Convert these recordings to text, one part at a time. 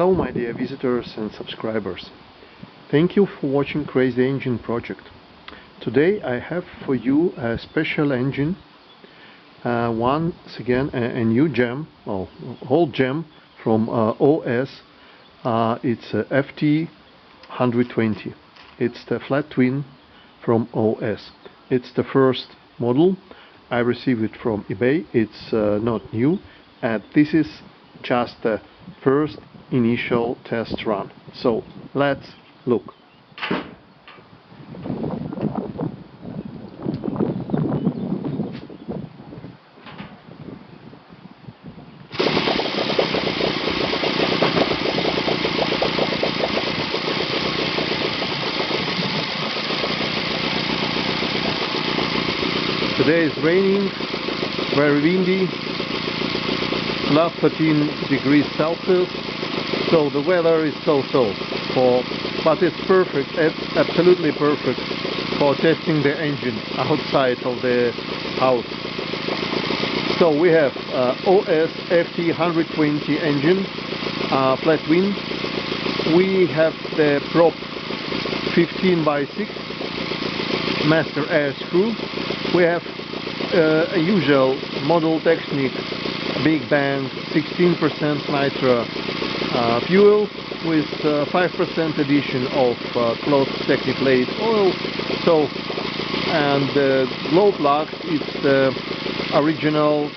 Hello my dear visitors and subscribers. Thank you for watching Crazy Engine project. Today I have for you a special engine, once again a new gem, well, old gem from OS. It's a FT120. It's the flat twin from OS. It's the first model. I received it from eBay. It's not new, and this is just the first initial test run. So let's look. Today is raining, very windy, plus 13 degrees Celsius, so the weather is so-so, but it's perfect, it's absolutely perfect for testing the engine outside of the house. So we have OS FT120 engine, flat twin. We have the prop 15 by 6 master air screw. We have a usual model technique big bang 16% nitro fuel with 5% addition of closed technical oil. So, and the glow plugs, it's the original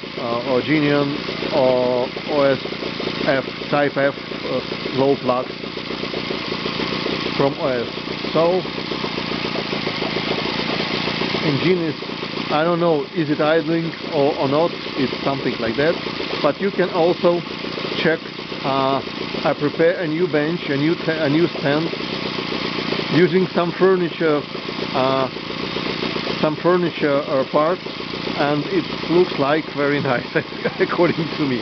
or genuine or OSF type F glow plugs from OS. So engine is, I don't know, is it idling or not, it's something like that, but you can also check. I prepare a new bench, a new stand, using some furniture parts, and it looks like very nice according to me.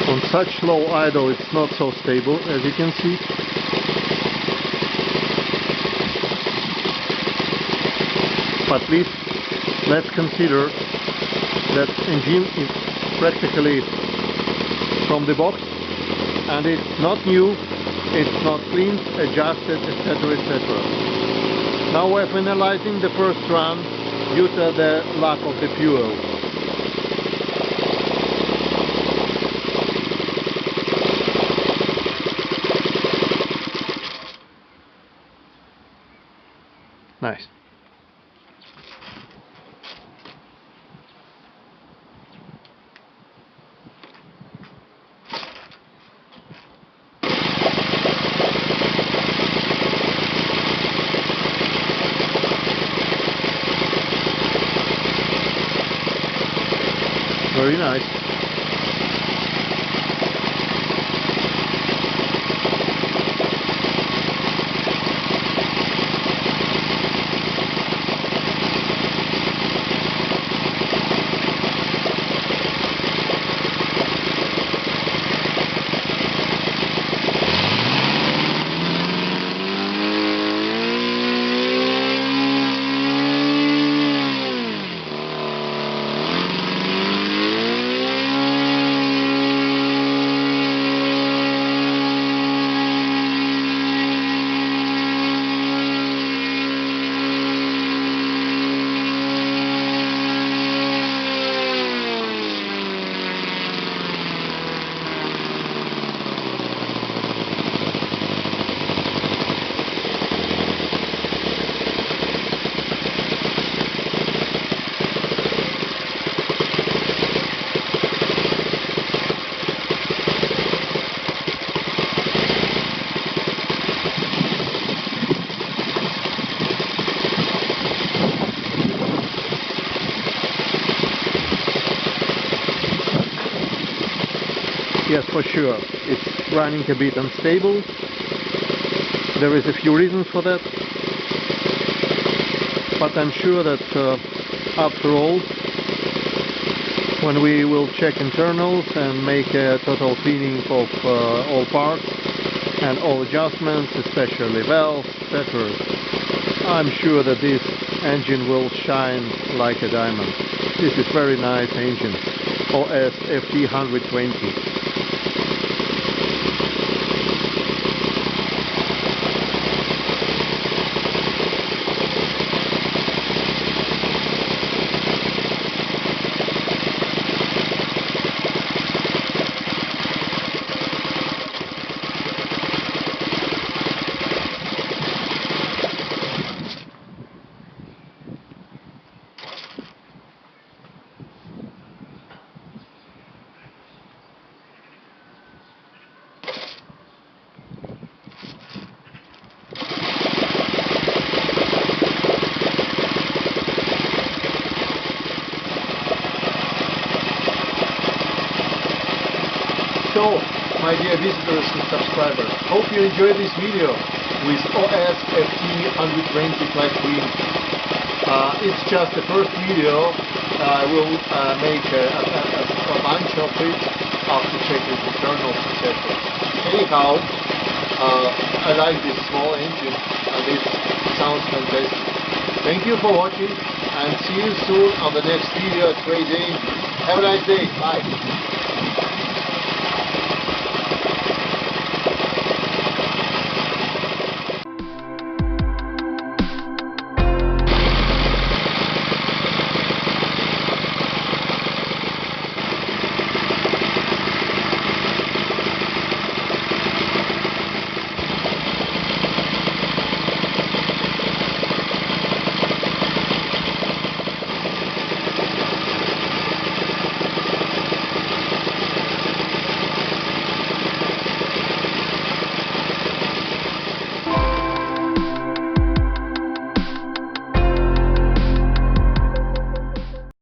On such low idle it's not so stable, as you can see. But please, let's consider that engine is practically from the box, and it's not new, it's not cleaned, adjusted, etc, etc. Now we're finalizing the first run due to the lack of the fuel. Nice. Very nice. Yes, for sure. It's running a bit unstable. There is a few reasons for that. But I'm sure that after all, when we will check internals and make a total cleaning of all parts and all adjustments, especially valves, etc., I'm sure that this engine will shine like a diamond. This is very nice engine, OS FT 120. So, my dear visitors and subscribers, hope you enjoyed this video with OS FT 120 flat wheel. It's just the first video. I will make a bunch of it after checking the internals, etc. Anyhow, I like this small engine and it sounds fantastic. Thank you for watching and see you soon on the next video at Crazy Engine. Have a nice day. Bye.